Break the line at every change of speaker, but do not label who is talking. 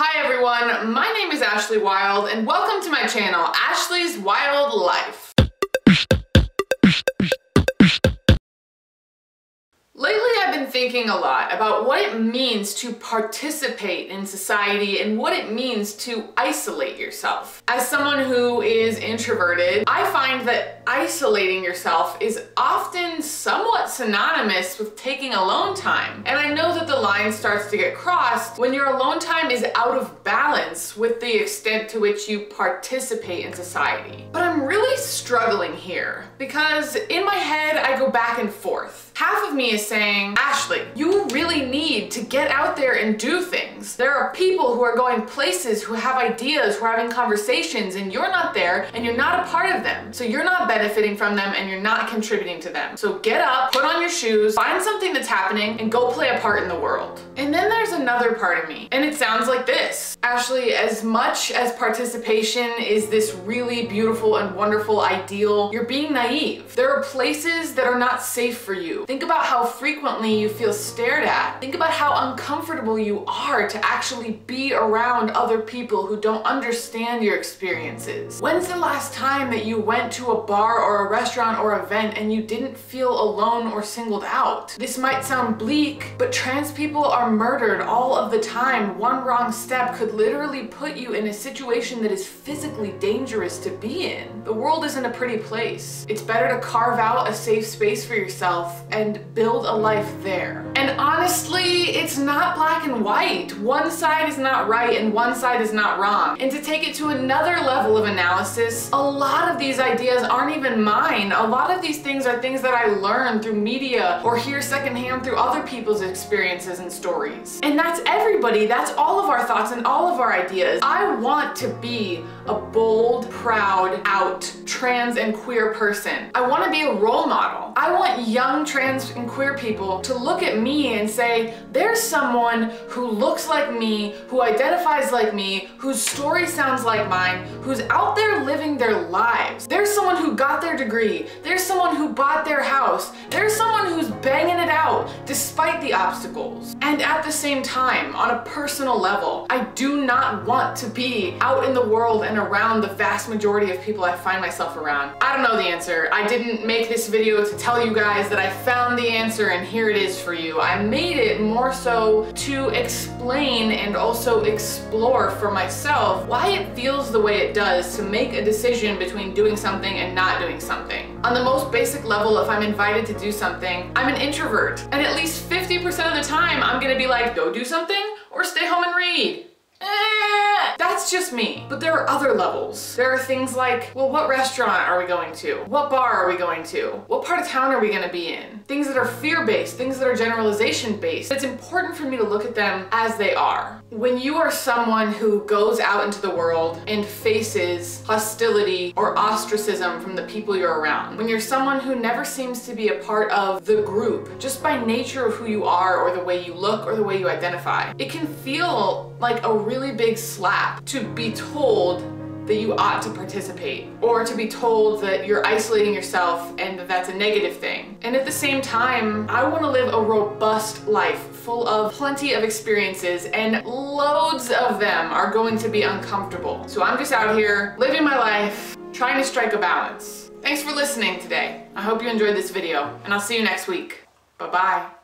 Hi everyone, my name is Ashley Wylde and welcome to my channel, Ashley's Wild Life. Lately I've been thinking a lot about what it means to participate in society and what it means to isolate yourself. As someone who is introverted, I find that isolating yourself is often somewhat synonymous with taking alone time. And I know that the line starts to get crossed when your alone time is out of balance with the extent to which you participate in society. But I'm really struggling here because in my head I go back and forth. Half of me is saying, Ashley, you really need to get out there and do things. There are people who are going places, who have ideas, who are having conversations, and you're not there and you're not a part of them. So you're not benefiting from them and you're not contributing to them. So get up, put on your shoes, find something that's happening, and go play a part in the world. And then there's another part of me, and it sounds like this. Ashley, as much as participation is this really beautiful and wonderful ideal, you're being naive. There are places that are not safe for you. Think about how frequently you feel stared at. Think about how uncomfortable you are to actually be around other people who don't understand your experiences. When's the last time that you went to a bar or a restaurant or event and you didn't feel alone or singled out? This might sound bleak, but trans people are murdered all of the time. One wrong step could literally put you in a situation that is physically dangerous to be in. The world isn't a pretty place. It's better to carve out a safe space for yourself and build a life there. And honestly, it's not black and white. One side is not right and one side is not wrong. And to take it to another level of analysis, a lot of these ideas aren't even mine. A lot of these things are things that I learned through media or hear secondhand through other people's experiences and stories. And that's everybody. That's all of our thoughts and all of our ideas. I want to be a bold, proud, out, trans and queer person. I want to be a role model. I want young trans and queer people to look at me and say, there's someone who looks like me, who identifies like me, whose story sounds like mine, who's out there living their lives. There's someone who got their degree. There's someone who bought their house. There's someone who's banging it out despite the obstacles. And at the same time, on a personal level, I do not want to be out in the world and around the vast majority of people I find myself around. I don't know the answer. I didn't make this video to tell you guys that I found the answer and here it is for you. I made it more so to explain and also explore for myself why it feels the way it does to make a decision between doing something and not doing something. On the most basic level, if I'm invited to do something, I'm an introvert. And at least 50% of the time, I'm gonna be like, go do something or stay home and read. That's just me. But there are other levels. There are things like, well, what restaurant are we going to? What bar are we going to? What part of town are we gonna be in? Things that are fear-based, things that are generalization-based. It's important for me to look at them as they are. When you are someone who goes out into the world and faces hostility or ostracism from the people you're around, when you're someone who never seems to be a part of the group, just by nature of who you are or the way you look or the way you identify, it can feel like a really big slap to be told that you ought to participate, or to be told that you're isolating yourself and that that's a negative thing. And at the same time, I want to live a robust life full of plenty of experiences, and loads of them are going to be uncomfortable. So I'm just out here living my life, trying to strike a balance. Thanks for listening today. I hope you enjoyed this video, and I'll see you next week. Bye-bye.